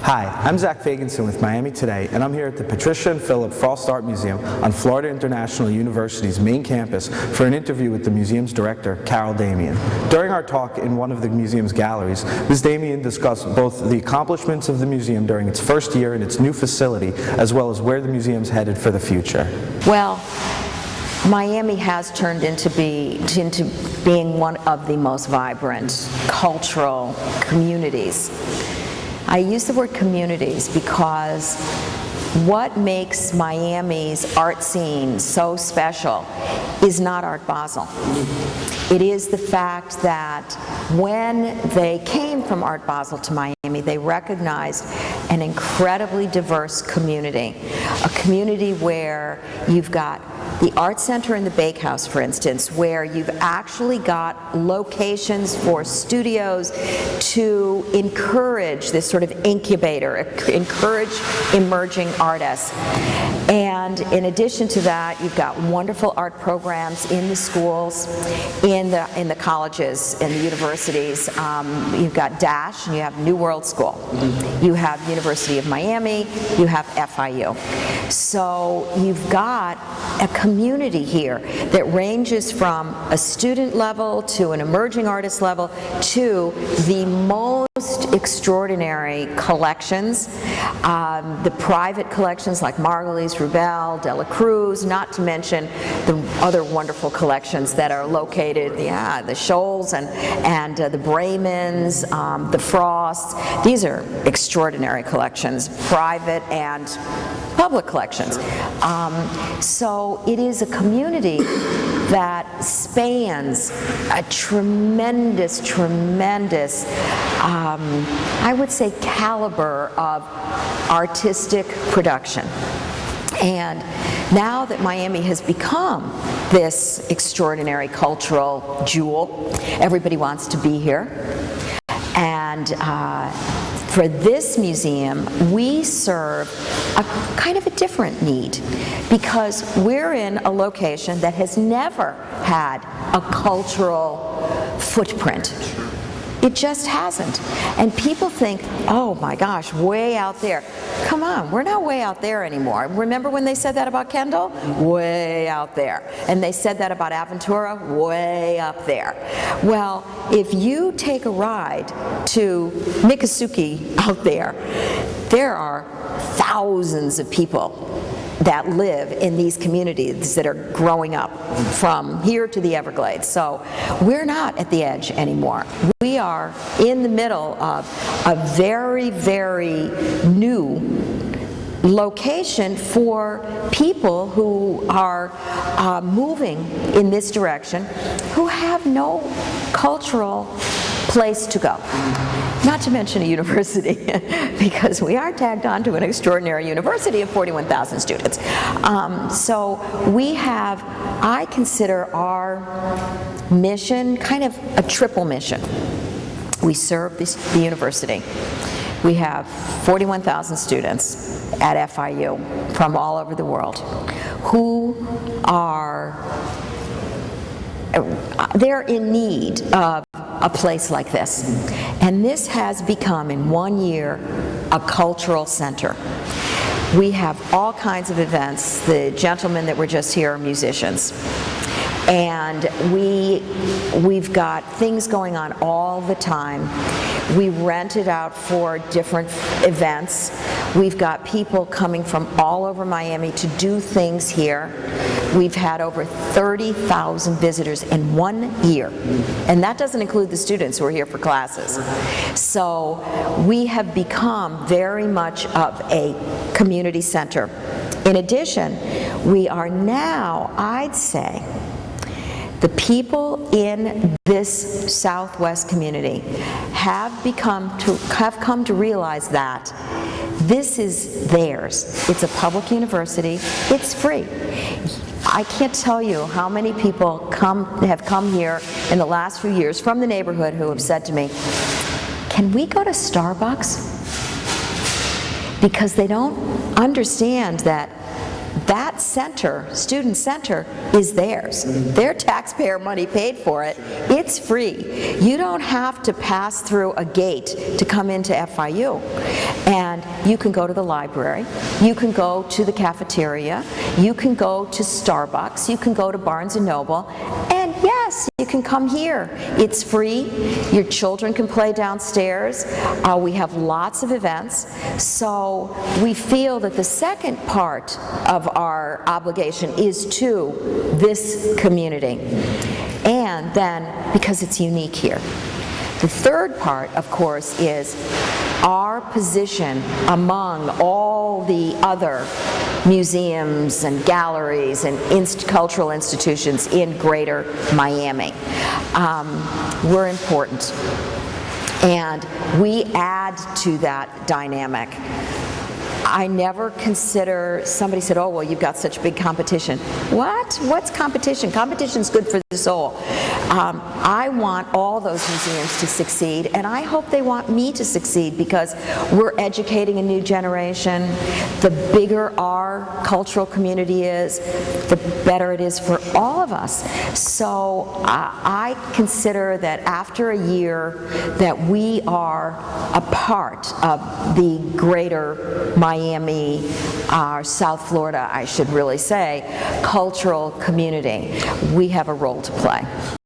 Hi, I'm Zach Fagenson with Miami Today, and I'm here at the Patricia and Phillip Frost Art Museum on Florida International University's main campus for an interview with the museum's director, Damian. During our talk in one of the museum's galleries, Ms. Damian discussed both the accomplishments of the museum during its first year in its new facility, as well as where the museum's headed for the future. Well, Miami has turned into being one of the most vibrant cultural communities. I use the word communities because what makes Miami's art scene so special is not Art Basel. It is the fact that when they came from Art Basel to Miami, they recognized an incredibly diverse community. A community where you've got the Art Center in the Bakehouse, for instance, where you've actually got locations for studios to encourage this sort of incubator, encourage emerging artists. And in addition to that, you've got wonderful art programs in the schools, in the colleges, in the universities. You've got DASH, and you have New World School. You have University of Miami, you have FIU. So you've got a community here that ranges from a student level to an emerging artist level to the most extraordinary collections, the private collections like Margulies, Rubel, Dela Cruz, not to mention the other wonderful collections that are located, the Scholes and the Bremans, the Frosts. These are extraordinary collections, private and public collections. So it is a community that spans a tremendous, I would say, caliber of artistic production. And now that Miami has become this extraordinary cultural jewel, everybody wants to be here. And for this museum, we serve a kind of a different need because we're in a location that has never had a cultural footprint. It just hasn't. And people think, oh my gosh, way out there. Come on, we're not way out there anymore. Remember when they said that about Kendall? Way out there. And they said that about Aventura? Way up there. Well, if you take a ride to Miccosukee out there, there are thousands of people that live in these communities that are growing up from here to the Everglades. So we're not at the edge anymore. We are in the middle of a very, very new location for people who are moving in this direction, who have no cultural place to go. Not to mention a university, because we are tagged on to an extraordinary university of 41,000 students. So we have, I consider our mission kind of a triple mission. We serve the university. We have 41,000 students at FIU from all over the world who are, they're in need of a place like this. And this has become, in 1 year, a cultural center. We have all kinds of events. The gentlemen that were just here are musicians. And we've got things going on all the time. We rent it out for different events. We've got people coming from all over Miami to do things here. We've had over 30,000 visitors in 1 year. And that doesn't include the students who are here for classes. So we have become very much of a community center. In addition, we are now, I'd say, the people in this Southwest community have come to realize that this is theirs. It's a public university. It's free. I can't tell you how many people have come here in the last few years from the neighborhood who have said to me, "Can we go to Starbucks?" Because they don't understand that that center, student center, is theirs. Their taxpayer money paid for it. It's free. You don't have to pass through a gate to come into FIU. And you can go to the library, you can go to the cafeteria, you can go to Starbucks, you can go to Barnes & Noble, and yes, you can come here. It's free. Your children can play downstairs. We have lots of events. So we feel that the second part of our obligation is to this community. And then, because it's unique here. The third part, of course, is our position among all the other museums and galleries and cultural institutions in Greater Miami. We're important. And we add to that dynamic. I never consider, somebody said, oh, well, you've got such big competition. What? What's competition? Competition's good for the soul. I want all those museums to succeed, and I hope they want me to succeed, because we're educating a new generation. The bigger our cultural community is, the better it is for all of us. So I consider that after a year that we are a part of the greater Miami, South Florida, I should really say, cultural community. We have a role to play.